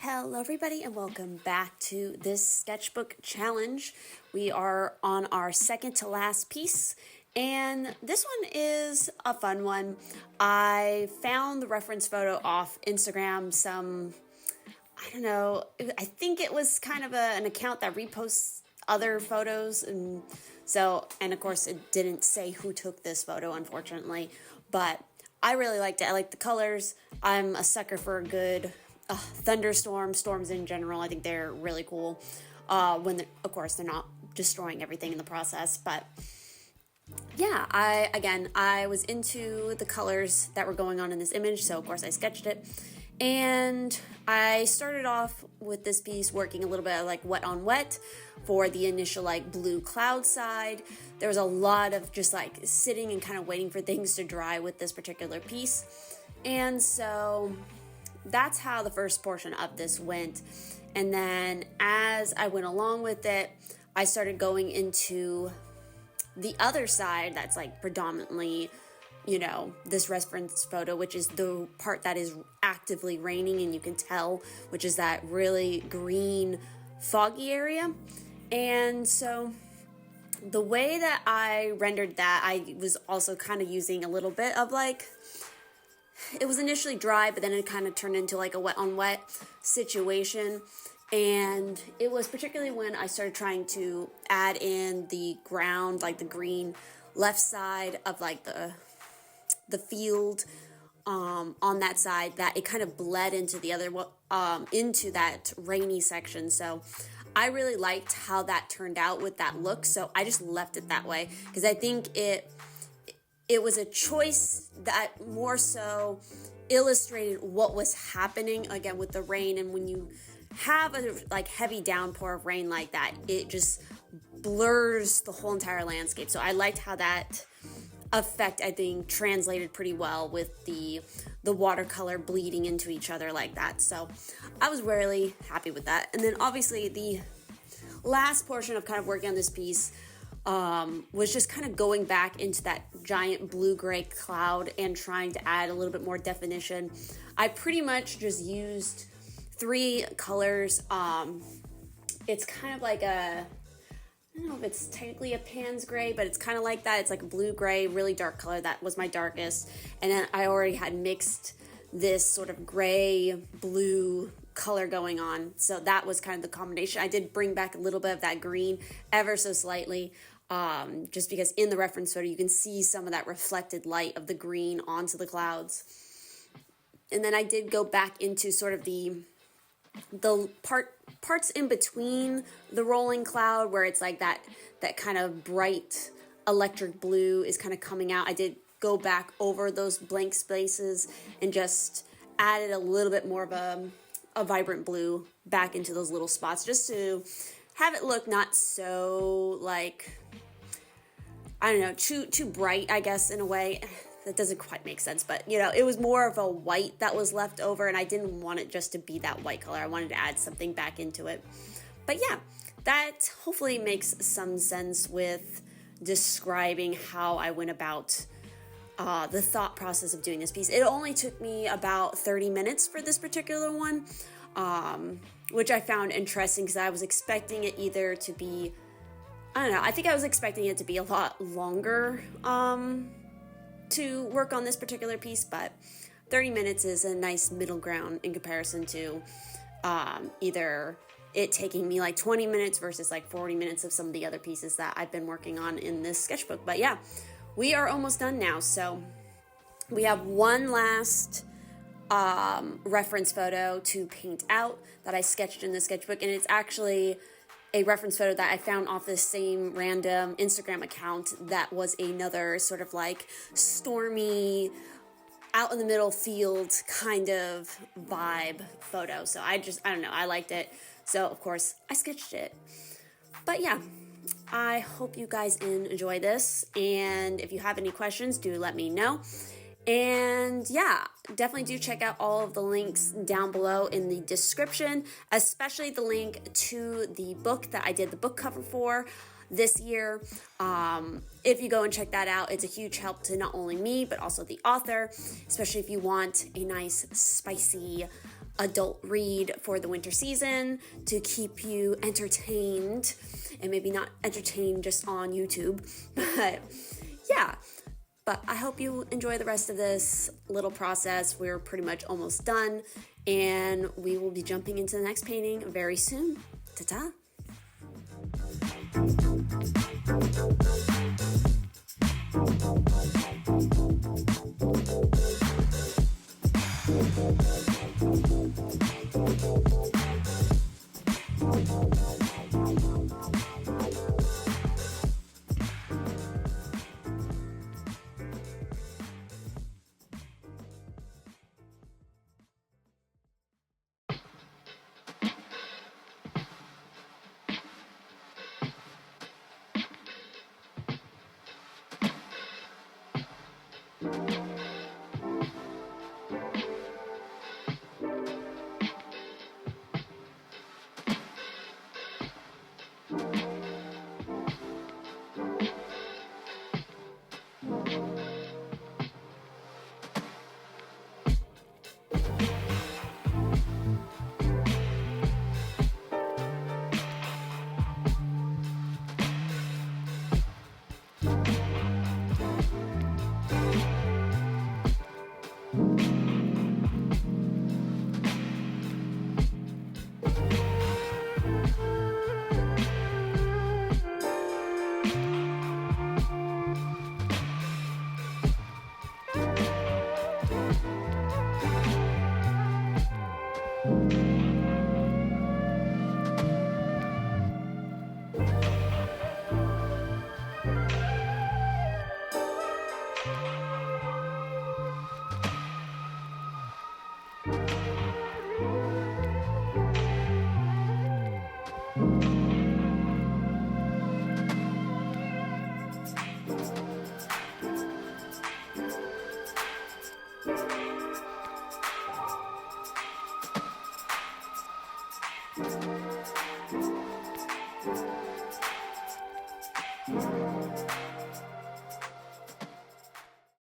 Hello everybody and welcome back to this sketchbook challenge. We are on our second to last piece and this one is a fun one. I found the reference photo off Instagram, I think it was kind of an account that reposts other photos, and of course it didn't say who took this photo, unfortunately, but I really liked it. I like the colors. I'm a sucker for a good thunderstorm, storms in general. I think they're really cool of course they're not destroying everything in the process. But yeah, I was into the colors that were going on in this image, so of course I sketched it. And I started off with this piece working a little bit of like wet on wet for the initial like blue cloud side. There was a lot of just like sitting and kind of waiting for things to dry with this particular piece. And so that's how the first portion of this went. And then as I went along with it, I started going into the other side that's like predominantly, this reference photo, which is the part that is actively raining, and you can tell, which is that really green, foggy area. And so the way that I rendered that, I was also kind of using a little bit of like, it was initially dry, but then it kind of turned into like a wet on wet situation. And it was particularly when I started trying to add in the ground, like the green left side of like the field on that side, that it kind of bled into the other into that rainy section. So I really liked how that turned out with that look, so I just left it that way because I think it was a choice that more so illustrated what was happening again with the rain. And when you have a like heavy downpour of rain like that, it just blurs the whole entire landscape. So I liked how that effect, I think, translated pretty well with the watercolor bleeding into each other like that. So I was really happy with that. And then obviously the last portion of kind of working on this piece was just kind of going back into that giant blue-gray cloud and trying to add a little bit more definition. I pretty much just used 3 colors. It's kind of like I don't know if it's technically a Pans gray, but it's kind of like that. It's like a blue-gray, really dark color. That was my darkest. And then I already had mixed this sort of gray-blue color going on. So that was kind of the combination. I did bring back a little bit of that green ever so slightly, just because in the reference photo you can see some of that reflected light of the green onto the clouds. And then I did go back into sort of the parts in between the rolling cloud where it's like that kind of bright electric blue is kind of coming out. I did go back over those blank spaces and just added a little bit more of a vibrant blue back into those little spots, just to have it look not so like, I don't know, too bright, I guess, in a way. That doesn't quite make sense, but it was more of a white that was left over, and I didn't want it just to be that white color. I wanted to add something back into it. But yeah, that hopefully makes some sense with describing how I went about the thought process of doing this piece. It only took me about 30 minutes for this particular one, which I found interesting because I was expecting it either to be, I think I was expecting it to be a lot longer to work on this particular piece, but 30 minutes is a nice middle ground in comparison to either it taking me like 20 minutes versus like 40 minutes of some of the other pieces that I've been working on in this sketchbook. But yeah, we are almost done now. So we have one last reference photo to paint out that I sketched in the sketchbook, and it's actually a reference photo that I found off the same random Instagram account that was another sort of like stormy, out in the middle field kind of vibe photo. So I don't know, I liked it. So of course I sketched it. But yeah, I hope you guys enjoy this. And if you have any questions, do let me know. And yeah, definitely do check out all of the links down below in the description, especially the link to the book that I did the book cover for this year. If you go and check that out, it's a huge help to not only me, but also the author, especially if you want a nice, spicy adult read for the winter season to keep you entertained, and maybe not entertained just on YouTube, but yeah. But I hope you enjoy the rest of this little process. We're pretty much almost done, and we will be jumping into the next painting very soon. Ta-ta!